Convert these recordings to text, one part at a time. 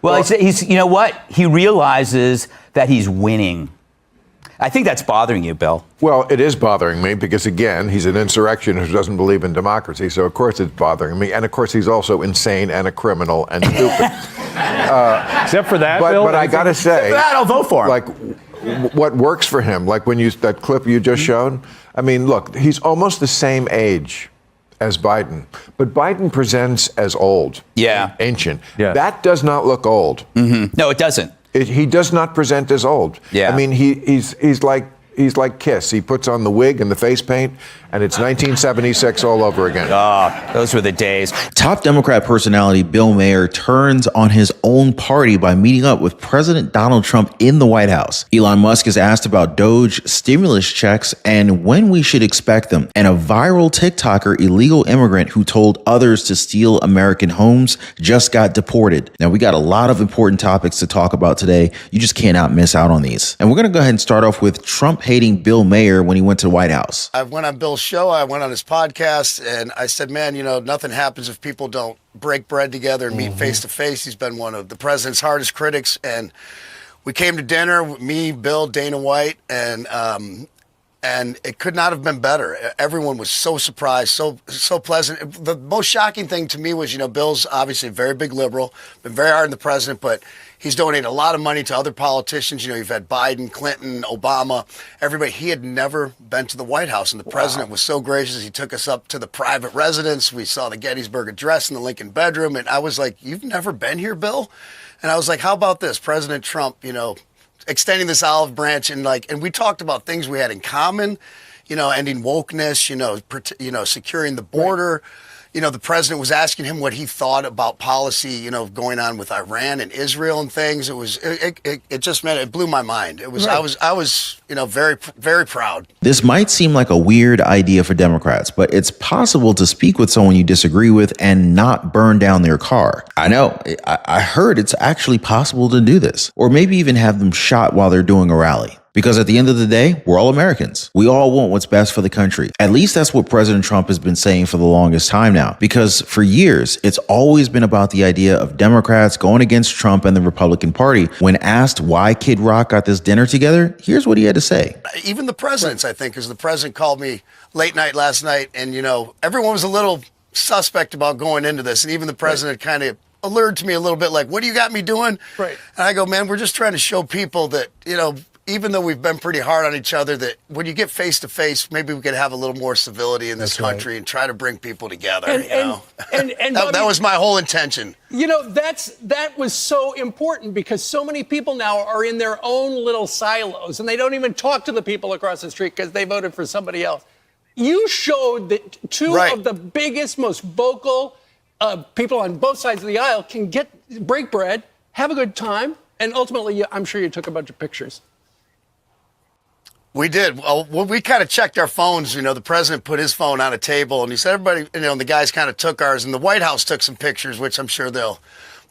Well, he's you know what? He realizes that he's winning. I think that's bothering you, Bill. Well, it is bothering me because, again, he's an insurrectionist who doesn't believe in democracy. So, of course, it's bothering me. And, of course, he's also insane and a criminal and stupid. Except for that, Bill. But I got to say, that, I'll vote for him. Like, what works for him, like when that clip you just shown, I mean, look, he's almost the same age as Biden, but Biden presents as old, ancient. Yeah. That does not look old. Mm-hmm. No, it doesn't. He does not present as old. Yeah. I mean, he's like Kiss. He puts on the wig and the face paint, and it's 1976 all over again. Those were the days. Top Democrat personality Bill Maher turns on his own party by meeting up with President Donald Trump in the White House. Elon Musk is asked about DOGE stimulus checks and when we should expect them. And a viral TikToker illegal immigrant who told others to steal American homes just got deported. Now, we got a lot of important topics to talk about today. You just cannot miss out on these. And we're going to go ahead and start off with Trump-hating Bill Maher when he went to the White House. I went on Bill's show, I went on his podcast, and I said, man, you know, nothing happens if people don't break bread together and meet face to face. He's been one of the president's hardest critics, and we came to dinner, me, Bill, Dana White, and it could not have been better. Everyone was so surprised, so pleasant. The most shocking thing to me was, you know, Bill's obviously a very big liberal, been very hard on the president, but he's donated a lot of money to other politicians. You know, you've had Biden, Clinton, Obama, everybody. He had never been to the White House, and the president was so gracious. He took us up to the private residence. We saw the Gettysburg Address in the Lincoln bedroom, and I was like, you've never been here, Bill? And I was like, how about this? President Trump, you know, extending this olive branch, and we talked about things we had in common, you know, ending wokeness, you know, securing the border. Right. You know, the president was asking him what he thought about policy, you know, going on with Iran and Israel and things. It just meant it blew my mind. It was, right. I was, you know, very, very proud. This might seem like a weird idea for Democrats, but it's possible to speak with someone you disagree with and not burn down their car. I know, I heard it's actually possible to do this, or maybe even have them shot while they're doing a rally. Because at the end of the day, we're all Americans. We all want what's best for the country. At least that's what President Trump has been saying for the longest time now. Because for years, it's always been about the idea of Democrats going against Trump and the Republican Party. When asked why Kid Rock got this dinner together, here's what he had to say. Even the presidents, I think, because the president called me late night last night, and, you know, everyone was a little suspect about going into this. And even the president kind of alerted to me a little bit like, what do you got me doing? Right. And I go, man, we're just trying to show people that, you know, even though we've been pretty hard on each other, that when you get face to face, maybe we could have a little more civility in this country and try to bring people together. That was my whole intention. You know, that was so important because so many people now are in their own little silos and they don't even talk to the people across the street because they voted for somebody else. You showed that two of the biggest, most vocal people on both sides of the aisle can break bread, have a good time, and ultimately, I'm sure you took a bunch of pictures. We did. Well, we kind of checked our phones. You know, the president put his phone on a table, and he said, everybody, you know, and the guys kind of took ours, and the White House took some pictures, which I'm sure they'll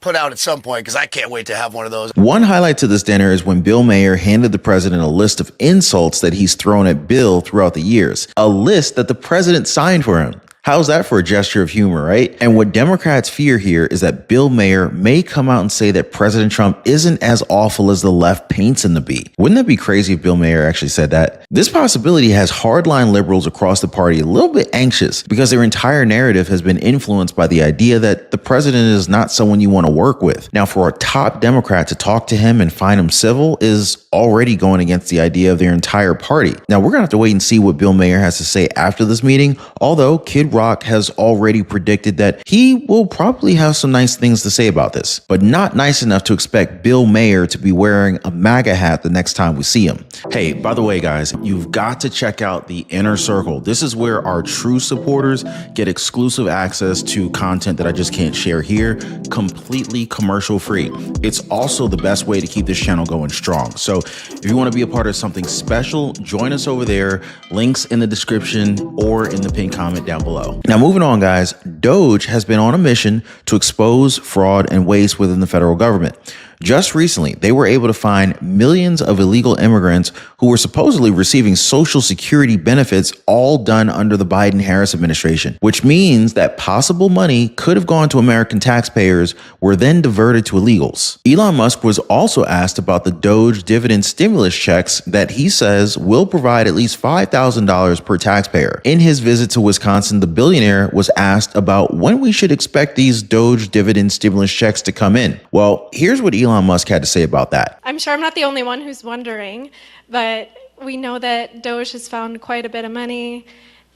put out at some point, because I can't wait to have one of those. One highlight to this dinner is when Bill Maher handed the president a list of insults that he's thrown at Bill throughout the years, a list that the president signed for him. How's that for a gesture of humor, right? And what Democrats fear here is that Bill Maher may come out and say that President Trump isn't as awful as the left paints him to be. Wouldn't that be crazy if Bill Maher actually said that? This possibility has hardline liberals across the party a little bit anxious because their entire narrative has been influenced by the idea that the president is not someone you want to work with. Now, for a top Democrat to talk to him and find him civil is already going against the idea of their entire party. Now, we're going to have to wait and see what Bill Maher has to say after this meeting, although Kid Rock has already predicted that he will probably have some nice things to say about this, but not nice enough to expect Bill Maher to be wearing a MAGA hat the next time we see him. Hey, by the way, guys, you've got to check out the Inner Circle. This is where our true supporters get exclusive access to content that I just can't share here, completely commercial free. It's also the best way to keep this channel going strong. So if you want to be a part of something special, join us over there. Links in the description or in the pinned comment down below. Now, moving on, guys, DOGE has been on a mission to expose fraud and waste within the federal government. Just recently, they were able to find millions of illegal immigrants who were supposedly receiving Social Security benefits, all done under the Biden-Harris administration, which means that possible money could have gone to American taxpayers, were then diverted to illegals. Elon Musk was also asked about the DOGE dividend stimulus checks that he says will provide at least $5,000 per taxpayer. In his visit to Wisconsin, the billionaire was asked about when we should expect these DOGE dividend stimulus checks to come in. Well, here's what Elon Musk had to say about that. I'm sure I'm not the only one who's wondering, but we know that DOGE has found quite a bit of money,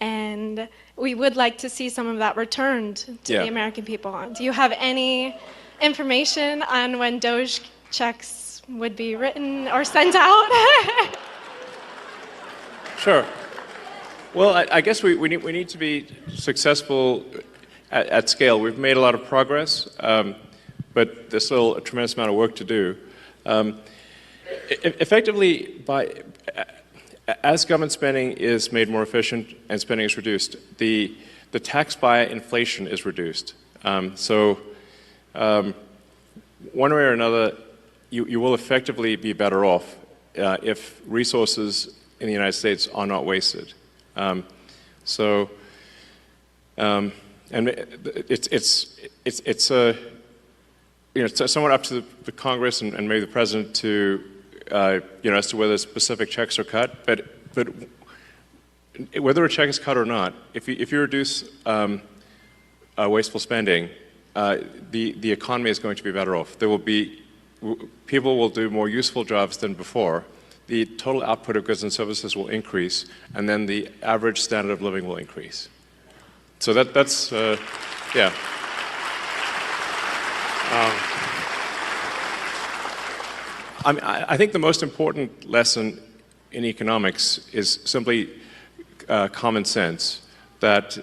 and we would like to see some of that returned to the American people. Do you have any information on when DOGE checks would be written or sent out? Sure. Well, I guess we need to be successful at scale. We've made a lot of progress, but there's still a tremendous amount of work to do. Effectively, as government spending is made more efficient and spending is reduced, the tax by inflation is reduced. So one way or another, you will effectively be better off if resources in the United States are not wasted. And it's somewhat up to the Congress and maybe the president to as to whether specific checks are cut. But whether a check is cut or not, if you reduce wasteful spending, the economy is going to be better off. People will do more useful jobs than before. The total output of goods and services will increase, and then the average standard of living will increase. So that's yeah. I think the most important lesson in economics is simply common sense, that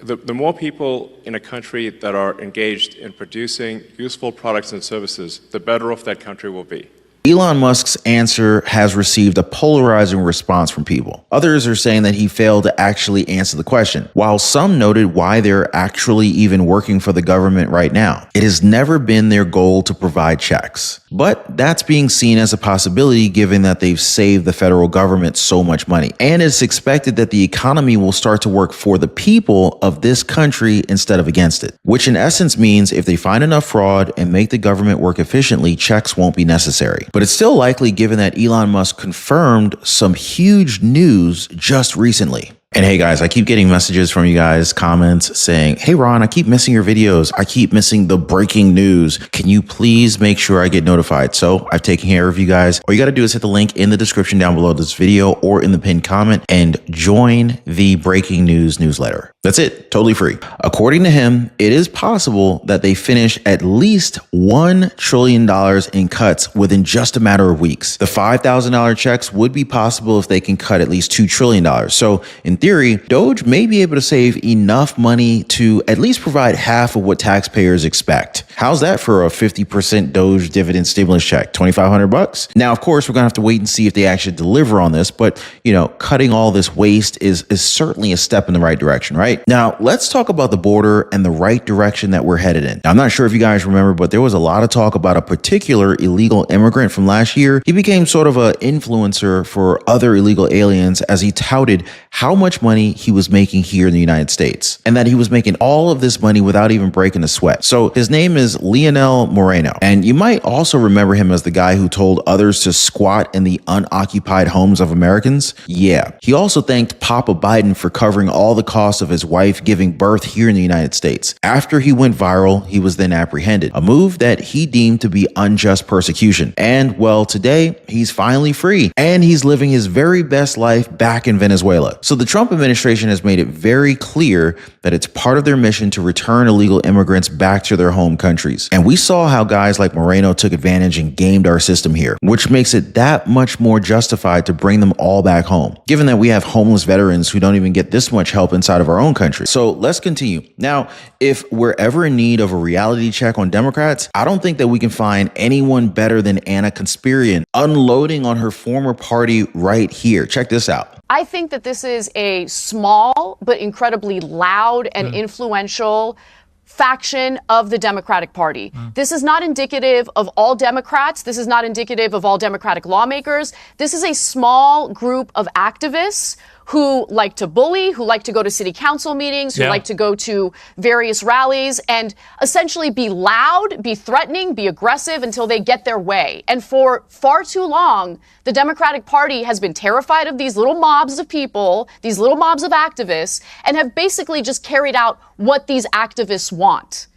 the more people in a country that are engaged in producing useful products and services, the better off that country will be. Elon Musk's answer has received a polarizing response from people. Others are saying that he failed to actually answer the question, while some noted why they're actually even working for the government right now. It has never been their goal to provide checks. But that's being seen as a possibility given that they've saved the federal government so much money. And it's expected that the economy will start to work for the people of this country instead of against it. Which in essence means if they find enough fraud and make the government work efficiently, checks won't be necessary. But it's still likely given that Elon Musk confirmed some huge news just recently. And hey guys, I keep getting messages from you guys, comments saying, hey Ron, I keep missing your videos. I keep missing the breaking news. Can you please make sure I get notified? So I've taken care of you guys. All you got to do is hit the link in the description down below this video or in the pinned comment and join the breaking news newsletter. That's it, totally free. According to him, it is possible that they finish at least $1 trillion in cuts within just a matter of weeks. The $5,000 checks would be possible if they can cut at least $2 trillion. So in theory, DOGE may be able to save enough money to at least provide half of what taxpayers expect. How's that for a 50% DOGE dividend stimulus check? $2,500? Now, of course, we're gonna have to wait and see if they actually deliver on this, but cutting all this waste is certainly a step in the right direction, right? Now, let's talk about the border and the right direction that we're headed in. Now, I'm not sure if you guys remember, but there was a lot of talk about a particular illegal immigrant from last year. He became sort of an influencer for other illegal aliens as he touted how much money he was making here in the United States, and that he was making all of this money without even breaking a sweat. So his name is Lionel Moreno, and you might also remember him as the guy who told others to squat in the unoccupied homes of Americans. Yeah, he also thanked Papa Biden for covering all the costs of his wife giving birth here in the United States. After he went viral, he was then apprehended, a move that he deemed to be unjust persecution. And well, today he's finally free and he's living his very best life back in Venezuela. So the Trump administration has made it very clear that it's part of their mission to return illegal immigrants back to their home countries. And we saw how guys like Moreno took advantage and gamed our system here, which makes it that much more justified to bring them all back home, given that we have homeless veterans who don't even get this much help inside of our own country. So let's continue. Now, if we're ever in need of a reality check on Democrats, I don't think that we can find anyone better than Anna Conspirian unloading on her former party right here. Check this out. I think that this is a small but incredibly loud and influential faction of the Democratic Party. This is not indicative of all Democrats. This is not indicative of all Democratic lawmakers. This is a small group of activists who like to bully, who like to go to city council meetings, who like to go to various rallies and essentially be loud, be threatening, be aggressive until they get their way. And for far too long, the Democratic Party has been terrified of these little mobs of people, these little mobs of activists, and have basically just carried out what these activists want.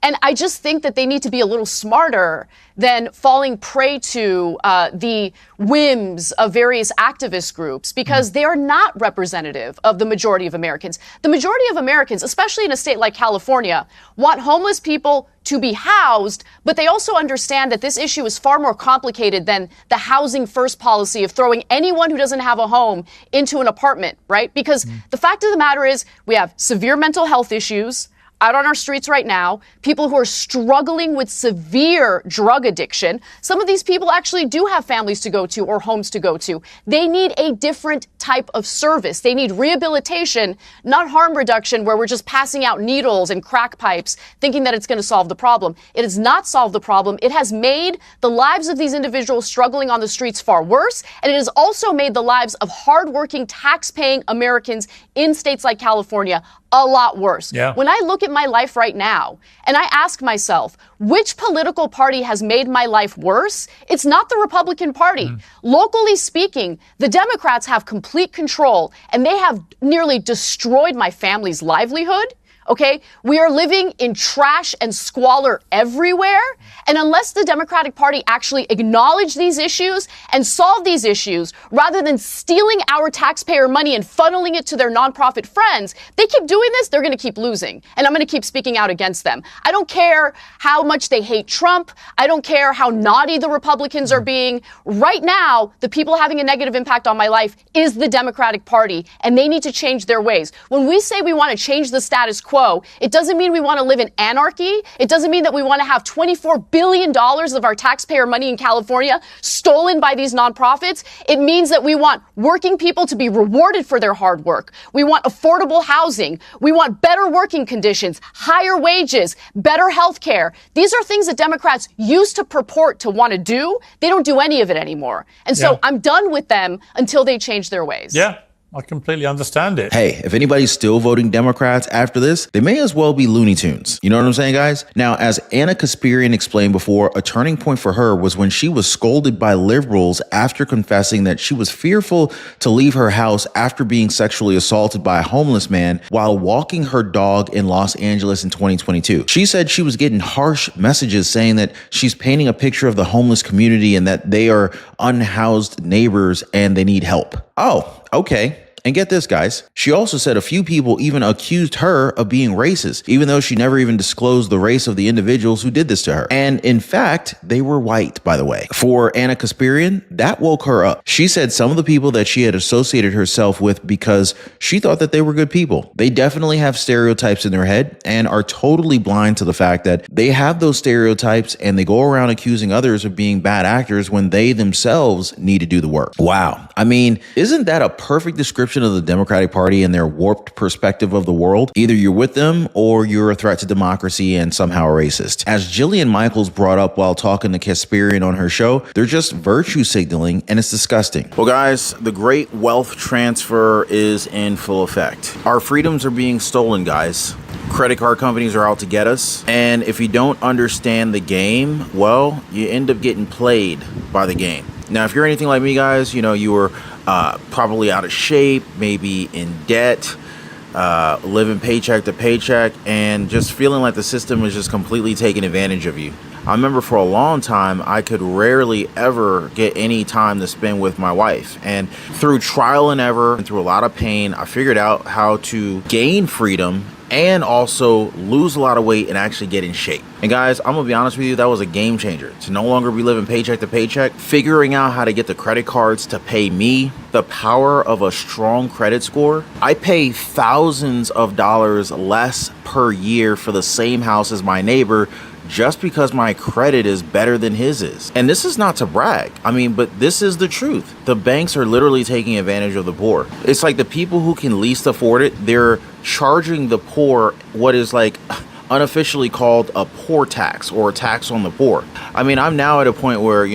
And I just think that they need to be a little smarter than falling prey to the whims of various activist groups, because they are not representative of the majority of Americans. The majority of Americans, especially in a state like California, want homeless people to be housed, but they also understand that this issue is far more complicated than the housing first policy of throwing anyone who doesn't have a home into an apartment, right? Because the fact of the matter is we have severe mental health issues out on our streets right now, people who are struggling with severe drug addiction. Some of these people actually do have families to go to or homes to go to. They need a different type of service. They need rehabilitation, not harm reduction, where we're just passing out needles and crack pipes thinking that it's going to solve the problem. It has not solved the problem. It has made the lives of these individuals struggling on the streets far worse, and it has also made the lives of hardworking, tax-paying Americans in states like California a lot worse. When I look at my life right now and I ask myself, which political party has made my life worse? It's not the Republican Party. Locally speaking, the Democrats have complete control and they have nearly destroyed my family's livelihood. Okay, we are living in trash and squalor everywhere. And unless the Democratic Party actually acknowledge these issues and solve these issues, rather than stealing our taxpayer money and funneling it to their nonprofit friends, they keep doing this, they're going to keep losing. And I'm going to keep speaking out against them. I don't care how much they hate Trump. I don't care how naughty the Republicans are being. Right now, the people having a negative impact on my life is the Democratic Party, and they need to change their ways. When we say we want to change the status quo, it doesn't mean we want to live in anarchy. It doesn't mean that we want to have $24 billion of our taxpayer money in California stolen by these nonprofits. It means that we want working people to be rewarded for their hard work. We want affordable housing. We want better working conditions, higher wages, better health care. These are things that Democrats used to purport to want to do. They don't do any of it anymore. And so I'm done with them until they change their ways. Yeah. I completely understand it. Hey, if anybody's still voting Democrats after this, they may as well be Looney Tunes. You know what I'm saying, guys? Now, as Anna Kasparian explained before, a turning point for her was when she was scolded by liberals after confessing that she was fearful to leave her house after being sexually assaulted by a homeless man while walking her dog in Los Angeles in 2022. She said she was getting harsh messages saying that she's painting a picture of the homeless community and that they are unhoused neighbors and they need help. Oh, okay. And get this, guys. She also said a few people even accused her of being racist, even though she never even disclosed the race of the individuals who did this to her. And in fact, they were white, by the way. For Anna Kasparian, that woke her up. She said some of the people that she had associated herself with because she thought that they were good people. They definitely have stereotypes in their head and are totally blind to the fact that they have those stereotypes and they go around accusing others of being bad actors when they themselves need to do the work. Wow. I mean, isn't that a perfect description of the Democratic Party and their warped perspective of the world? Either you're with them or you're a threat to democracy and somehow a racist. As Jillian Michaels brought up while talking to Kasparian on her show, they're just virtue signaling and it's disgusting. Well, guys, the great wealth transfer is in full effect. Our freedoms are being stolen, guys. Credit card companies are out to get us. And if you don't understand the game, well, you end up getting played by the game. Now, if you're anything like me, guys, you know, you were probably out of shape, maybe in debt, living paycheck to paycheck, and just feeling like the system is just completely taking advantage of you. I remember for a long time, I could rarely ever get any time to spend with my wife. And through trial and error and through a lot of pain, I figured out how to gain freedom and also lose a lot of weight and actually get in shape. And guys, I'm gonna be honest with you, that was a game changer. To no longer be living paycheck to paycheck, figuring out how to get the credit cards to pay me, the power of a strong credit score. I pay thousands of dollars less per year for the same house as my neighbor just because my credit is better than his is. And this is not to brag. I mean, but this is the truth. The banks are literally taking advantage of the poor. It's like the people who can least afford it, they're charging the poor what is like unofficially called a poor tax or a tax on the poor. I mean, I'm now at a point where,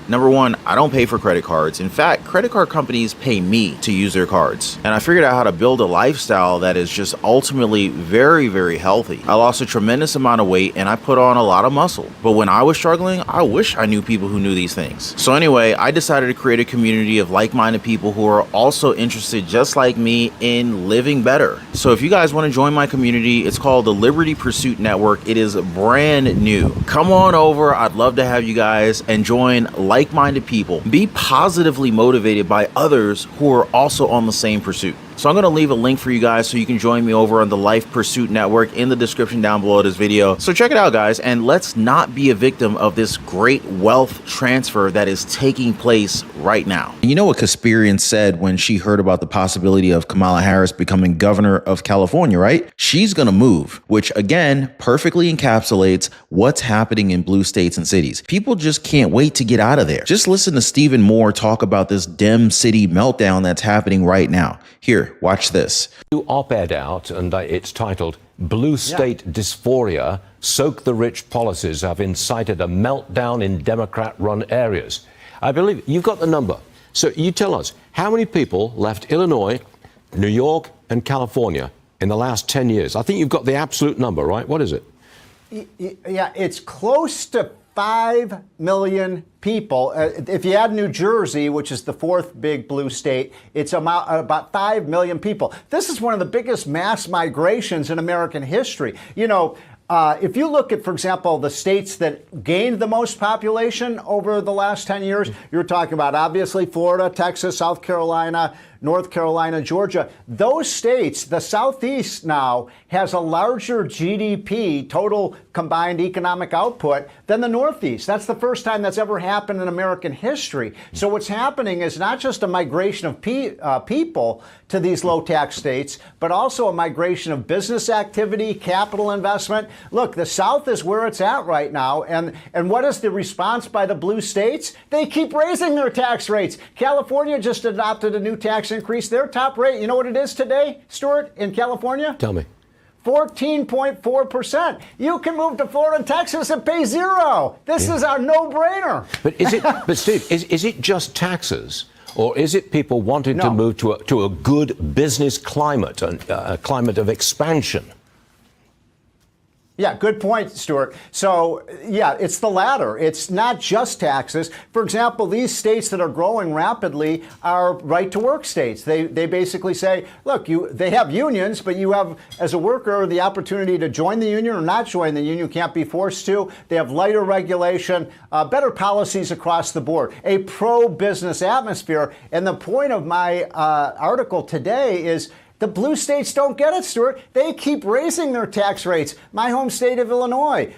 number one, I don't pay for credit cards. In fact, credit card companies pay me to use their cards. And I figured out how to build a lifestyle that is just ultimately very, very healthy. I lost a tremendous amount of weight and I put on a lot of muscle. But when I was struggling, I wish I knew people who knew these things. So anyway, I decided to create a community of like-minded people who are also interested, just like me, in living better. So if you guys want to join my community, it's called the Liberty Pursuit Network. It is brand new. Come on over. I'd love to have you guys and join like-minded people. Be positively motivated by others who are also on the same pursuit. So I'm going to leave a link for you guys so you can join me over on the Life Pursuit Network in the description down below this video. So check it out, guys, and let's not be a victim of this great wealth transfer that is taking place right now. You know what Kasparian said when she heard about the possibility of Kamala Harris becoming governor of California, right? She's going to move, which again perfectly encapsulates what's happening in blue states and cities. People just can't wait to get out of there. Just listen to Stephen Moore talk about this Dem city meltdown that's happening right now. Here, watch this. New op-ed out, and it's titled "Blue State Dysphoria: Soak the Rich Policies Have Incited a Meltdown in Democrat-Run Areas." I believe you've got the number. So you tell us, how many people left Illinois, New York, and California in the last 10 years? I think you've got the absolute number, right? What is it? Yeah, it's close to 5 million people. If you add New Jersey, which is the fourth big blue state, it's about 5 million people. This is one of the biggest mass migrations in American history. If you look at, for example, the states that gained the most population over the last 10 years, you're talking about obviously Florida, Texas, South Carolina, North Carolina, Georgia. Those states, the Southeast now has a larger GDP, total combined economic output, than the Northeast. That's the first time that's ever happened in American history. So what's happening is not just a migration of people to these low tax states, but also a migration of business activity, capital investment. Look, the South is where it's at right now. And what is the response by the blue states? They keep raising their tax rates. California just adopted a new tax increase. Their top rate, you know what it is today, Stuart, in California? Tell me. 14.4%. You can move to Florida and Texas and pay zero. This is a no-brainer. But Steve, is it just taxes? Or is it people wanting to move to a good business climate, a climate of expansion? Yeah, good point, Stuart. So, yeah, it's the latter. It's not just taxes. For example, these states that are growing rapidly are right-to-work states. They basically say, look, they have unions, but you have, as a worker, the opportunity to join the union or not join the union. You can't be forced to. They have lighter regulation, better policies across the board, a pro-business atmosphere. And the point of my article today is the blue states don't get it, Stuart. They keep raising their tax rates. My home state of Illinois.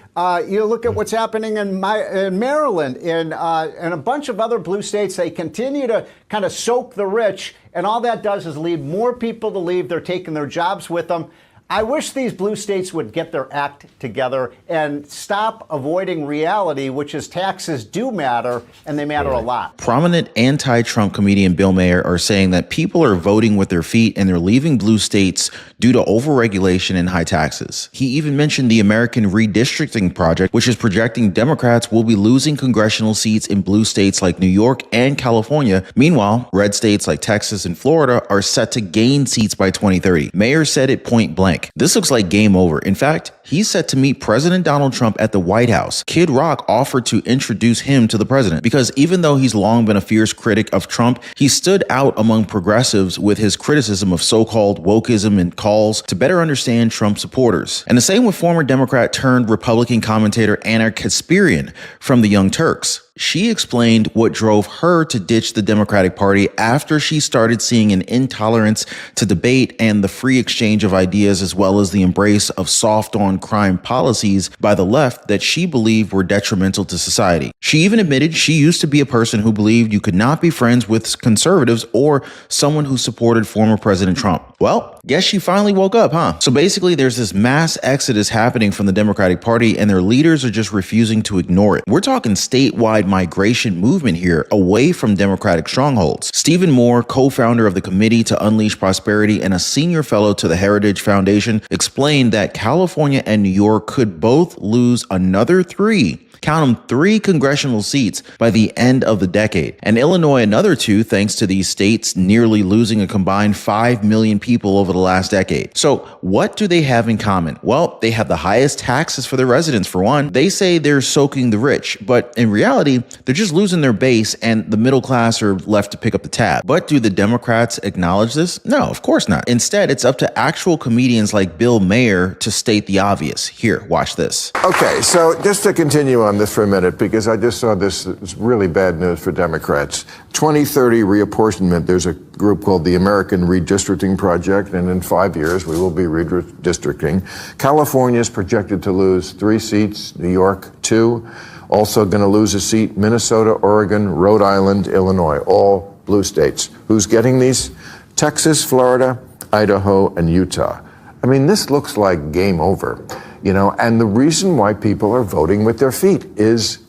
You look at what's happening in Maryland, and a bunch of other blue states. They continue to kind of soak the rich, and all that does is lead more people to leave. They're taking their jobs with them. I wish these blue states would get their act together and stop avoiding reality, which is taxes do matter, and they matter a lot. Prominent anti-Trump comedian Bill Maher are saying that people are voting with their feet and they're leaving blue states due to overregulation and high taxes. He even mentioned the American Redistricting Project, which is projecting Democrats will be losing congressional seats in blue states like New York and California. Meanwhile, red states like Texas and Florida are set to gain seats by 2030. Maher said it point blank. This looks like game over. In fact, he's set to meet President Donald Trump at the White House. Kid Rock offered to introduce him to the president because even though he's long been a fierce critic of Trump, he stood out among progressives with his criticism of so-called wokeism and calls to better understand Trump supporters. And the same with former Democrat turned Republican commentator Anna Kasparian from the Young Turks. She explained what drove her to ditch the Democratic Party after she started seeing an intolerance to debate and the free exchange of ideas, as well as the embrace of soft-on-crime policies by the left that she believed were detrimental to society. She even admitted she used to be a person who believed you could not be friends with conservatives or someone who supported former President Trump. Well, Guess she finally woke up, huh? So basically, there's this mass exodus happening from the Democratic Party, and their leaders are just refusing to ignore it. We're talking statewide migration movement here, away from Democratic strongholds. Stephen Moore, co-founder of the Committee to Unleash Prosperity and a senior fellow to the Heritage Foundation, explained that California and New York could both lose another three congressional seats by the end of the decade. And Illinois, another 2, thanks to these states nearly losing a combined 5 million people over the last decade. So what do they have in common? Well, they have the highest taxes for their residents, for one. They say they're soaking the rich, but in reality, they're just losing their base and the middle class are left to pick up the tab. But do the Democrats acknowledge this? No, of course not. Instead, it's up to actual comedians like Bill Maher to state the obvious. Here, watch this. Okay, so just to continue on this for a minute, because I just saw this is really bad news for Democrats. 2030 reapportionment, there's a group called the American Redistricting Project, and in 5 years we will be redistricting. California is projected to lose 3 seats, New York 2, also going to lose a seat, Minnesota, Oregon, Rhode Island, Illinois, all blue states. Who's getting these? Texas, Florida, Idaho, and Utah. I mean, this looks like game over. You know, and the reason why people are voting with their feet is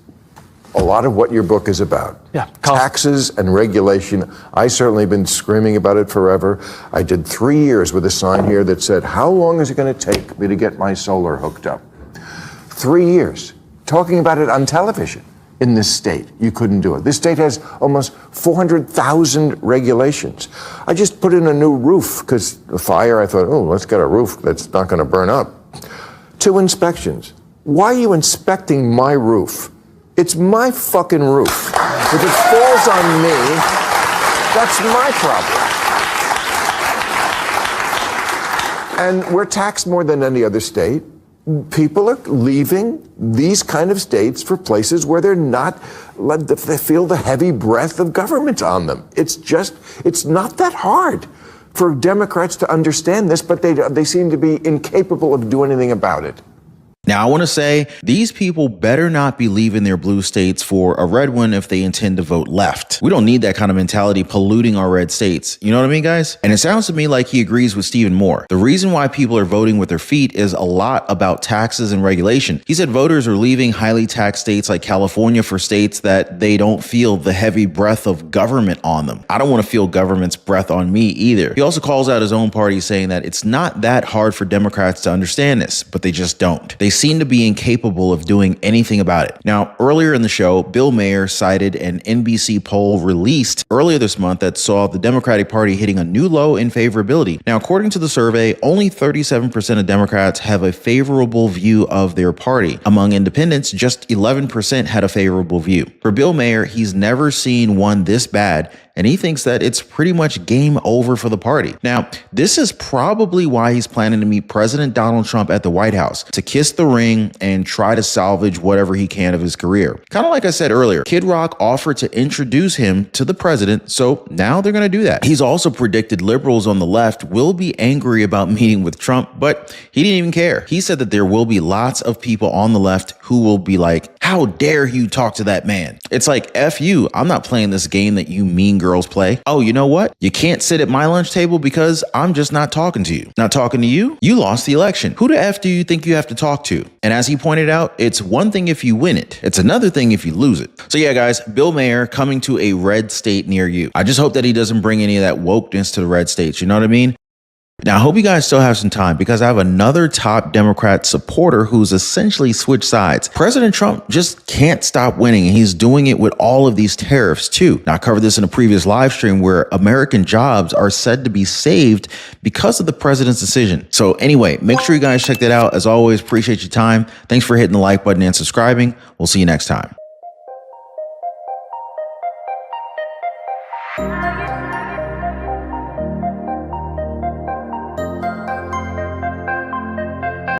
a lot of what your book is about. Yeah, taxes and regulation. I certainly have been screaming about it forever. I did 3 years with a sign here that said, how long is it going to take me to get my solar hooked up? 3 years. Talking about it on television in this state. You couldn't do it. This state has almost 400,000 regulations. I just put in a new roof because the fire, I thought, oh, let's get a roof that's not going to burn up. 2 inspections. Why are you inspecting my roof? It's my fucking roof. If it falls on me, that's my problem. And we're taxed more than any other state. People are leaving these kind of states for places where they're not, they feel the heavy breath of government on them. It's not that hard for Democrats to understand this, but they seem to be incapable of doing anything about it. Now, I want to say these people better not be leaving their blue states for a red one if they intend to vote left. We don't need that kind of mentality polluting our red states. You know what I mean, guys? And it sounds to me like he agrees with Stephen Moore. The reason why people are voting with their feet is a lot about taxes and regulation. He said voters are leaving highly taxed states like California for states that they don't feel the heavy breath of government on them. I don't want to feel government's breath on me either. He also calls out his own party, saying that it's not that hard for Democrats to understand this, but they just don't. They seem to be incapable of doing anything about it. Now, earlier in the show, Bill Maher cited an NBC poll released earlier this month that saw the Democratic Party hitting a new low in favorability. Now, according to the survey, only 37% of Democrats have a favorable view of their party. Among independents, just 11% had a favorable view. For Bill Maher, he's never seen one this bad, and he thinks that it's pretty much game over for the party. Now, this is probably why he's planning to meet President Donald Trump at the White House, to kiss the ring and try to salvage whatever he can of his career. Kind of like I said earlier, Kid Rock offered to introduce him to the president, so now they're going to do that. He's also predicted liberals on the left will be angry about meeting with Trump, but he didn't even care. He said that there will be lots of people on the left who will be like, how dare you talk to that man? It's like, F you, I'm not playing this game that you mean girls play. Oh, you know what? You can't sit at my lunch table because I'm just not talking to you. Not talking to you? You lost the election. Who the F do you think you have to talk to? And as he pointed out, it's one thing if you win it. It's another thing if you lose it. So yeah, guys, Bill Maher coming to a red state near you. I just hope that he doesn't bring any of that wokeness to the red states. You know what I mean? Now, I hope you guys still have some time because I have another top Democrat supporter who's essentially switched sides. President Trump just can't stop winning, and he's doing it with all of these tariffs too. Now, I covered this in a previous live stream where American jobs are said to be saved because of the president's decision. So anyway, make sure you guys check that out. As always, appreciate your time. Thanks for hitting the like button and subscribing. We'll see you next time.